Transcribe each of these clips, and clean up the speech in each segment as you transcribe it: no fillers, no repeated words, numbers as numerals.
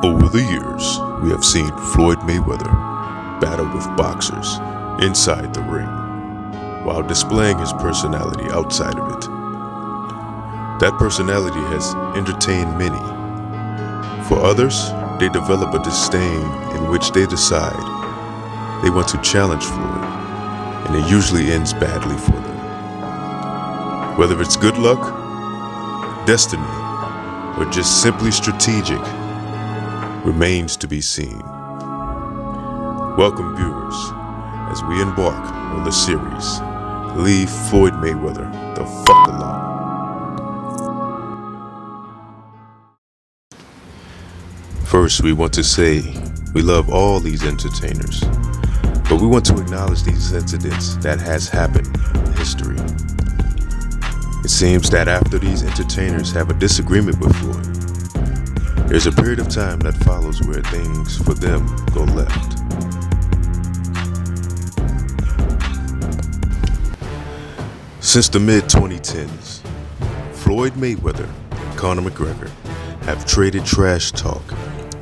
Over the years, we have seen Floyd Mayweather battle with boxers inside the ring, while displaying his personality outside of it. That personality has entertained many. For others, they develop a disdain in which they decide they want to challenge Floyd, and it usually ends badly for them. Whether it's good luck, destiny, or just simply strategic, remains to be seen. Welcome, viewers, as we embark on the series, Leave Floyd Mayweather the fuck alone. First, we want to say we love all these entertainers, but we want to acknowledge these incidents that has happened in history. It seems that after these entertainers have a disagreement with Floyd, there's a period of time that follows where things for them go left. Since the mid-2010s, Floyd Mayweather and Conor McGregor have traded trash talk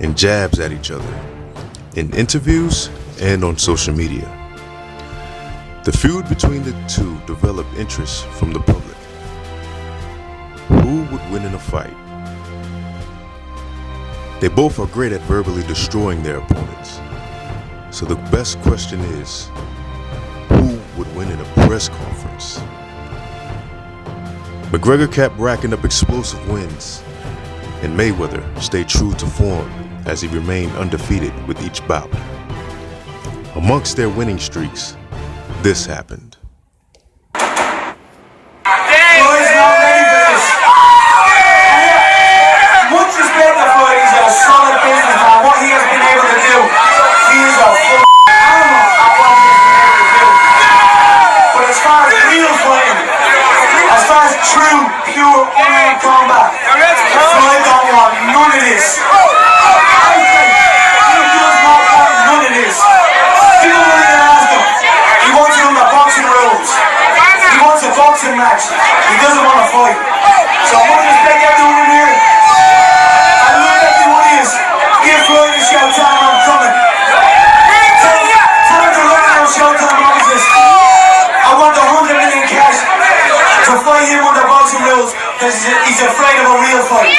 and jabs at each other in interviews and on social media. The feud between the two developed interest from the public. Who would win in a fight? They both are great at verbally destroying their opponents. So the best question is, who would win in a press conference? McGregor kept racking up explosive wins, and Mayweather stayed true to form as he remained undefeated with each bout. Amongst their winning streaks, this happened. True, pure, MMA combat. Floyd don't want none of this. I say, he does not want none of this. People will even ask him. He wants to run the boxing rules. He wants a boxing match. He doesn't want to fight. So I want to respect everyone in here. I love everyone of you. Give Floyd a showtime, I'm coming. Tell him to run out showtime offices. I want the 100 million cash to fight him on the boxing rules because he's afraid of a real fight.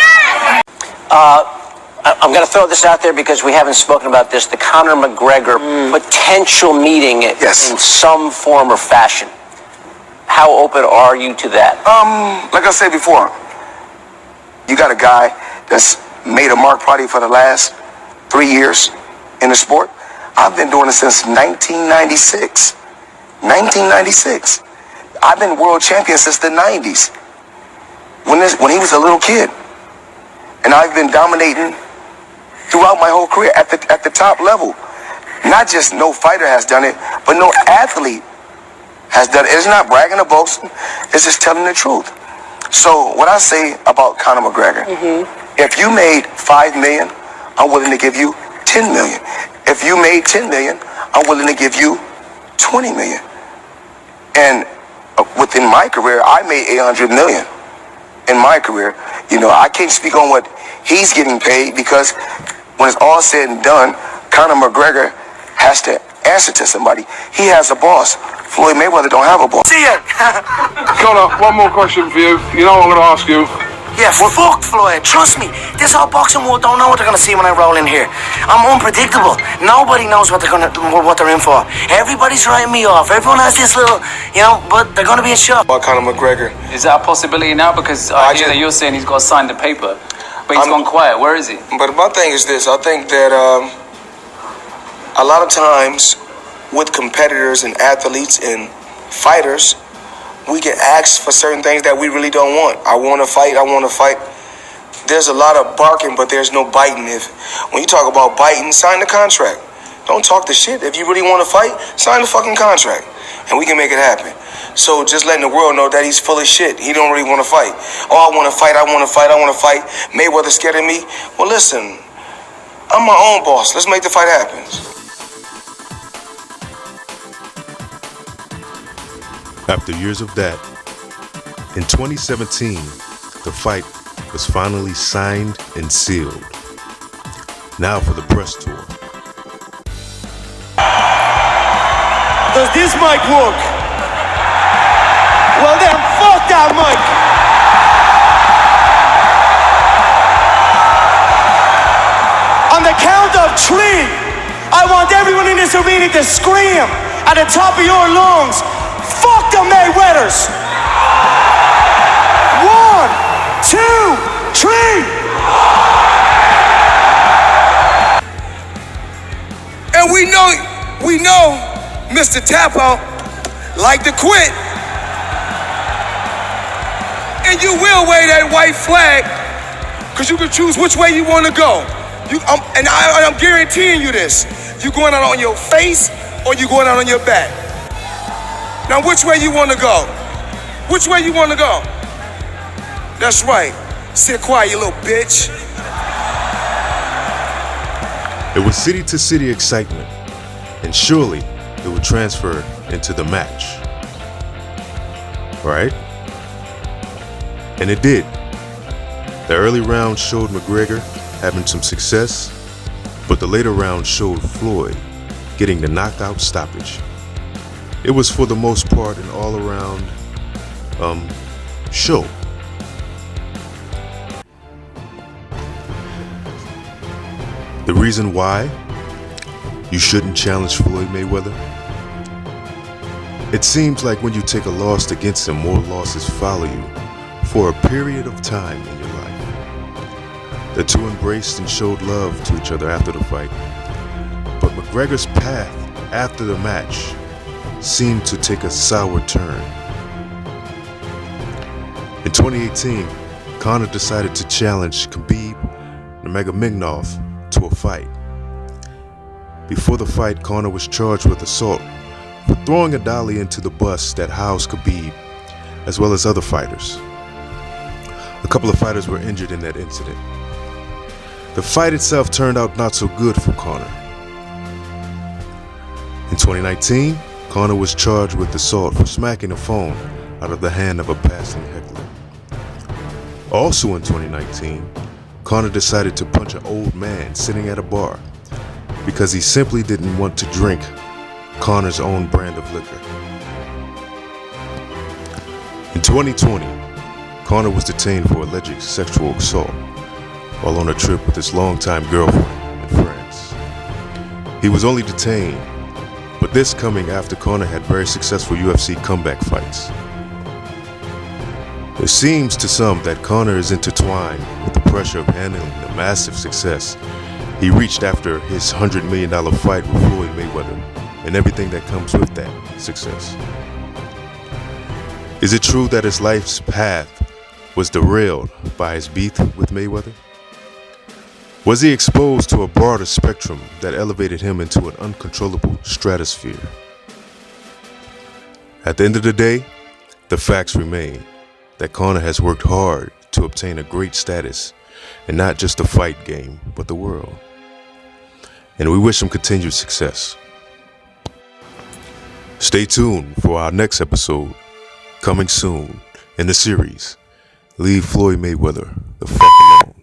I'm going to throw this out there because we haven't spoken about this. The Conor McGregor potential meeting in some form or fashion. How open are you to that? Like I said before, you got a guy that's made a mark probably for the last 3 years in the sport. I've been doing it since 1996. 1996. I've been world champion since the 90s, when he was a little kid. And I've been dominating throughout my whole career at the top level. Not just no fighter has done it, but no athlete has done it. It's not bragging or boasting, it's just telling the truth. So what I say about Conor McGregor, if you made $5 million, I'm willing to give you $10 million. If you made $10 million, I'm willing to give you $20 million. And within my career, I made $800 million in my career. You know, I can't speak on what he's getting paid because when it's all said and done, Conor McGregor has to answer to somebody. He has a boss. Floyd Mayweather don't have a boss. See ya! Conor, one more question for you. You know what I'm going to ask you? Yeah, fuck Floyd. Trust me. This whole boxing world don't know what they're gonna see when I roll in here. I'm unpredictable. Nobody knows what they're in for. Everybody's writing me off. Everyone has this little, but they're gonna be in shock. About Conor McGregor. Is that a possibility now? Because I hear that you're saying he's got to sign the paper, but he's gone quiet. Where is he? But my thing is this. I think that a lot of times with competitors and athletes and fighters, we get asked for certain things that we really don't want. I want to fight. There's a lot of barking, but there's no biting. When you talk about biting, sign the contract. Don't talk the shit. If you really want to fight, sign the fucking contract, and we can make it happen. So just letting the world know that he's full of shit. He don't really want to fight. Oh, I want to fight. Mayweather scared of me. Well, listen, I'm my own boss. Let's make the fight happen. After years of that, in 2017, the fight was finally signed and sealed. Now for the press tour. Does this mic work? Well then, fuck that mic! On the count of 3, I want everyone in this arena to scream at the top of your lungs, fuck the Mayweathers! 1, 2, 3! And we know Mr. Tap Out like to quit. And you will wave that white flag, because you can choose which way you want to go. I'm guaranteeing you this. You going out on your face or you going out on your back? Now which way you want to go? Which way you want to go? That's right. Sit quiet, you little bitch. It was city-to-city excitement, and surely it would transfer into the match. Right? And it did. The early round showed McGregor having some success, but the later round showed Floyd getting the knockout stoppage. It was for the most part an all-around show. The reason why you shouldn't challenge Floyd Mayweather? It seems like when you take a loss against him, more losses follow you for a period of time in your life. The two embraced and showed love to each other after the fight, but McGregor's path after the match seemed to take a sour turn. In 2018, Conor decided to challenge Khabib Nurmagomedov to a fight. Before the fight, Conor was charged with assault for throwing a dolly into the bus that housed Khabib, as well as other fighters. A couple of fighters were injured in that incident. The fight itself turned out not so good for Conor. In 2019, Conor was charged with assault for smacking a phone out of the hand of a passing heckler. Also in 2019, Conor decided to punch an old man sitting at a bar because he simply didn't want to drink Conor's own brand of liquor. In 2020, Conor was detained for alleged sexual assault while on a trip with his longtime girlfriend in France. He was only detained, but this coming after Conor had very successful UFC comeback fights. It seems to some that Conor is intertwined with the pressure of handling the massive success he reached after his $100 million fight with Floyd Mayweather and everything that comes with that success. Is it true that his life's path was derailed by his beef with Mayweather? Was he exposed to a broader spectrum that elevated him into an uncontrollable stratosphere? At the end of the day, the facts remain that Conor has worked hard to obtain a great status, and not just the fight game, but the world. And we wish him continued success. Stay tuned for our next episode, coming soon in the series, Leave Floyd Mayweather the fuck alone.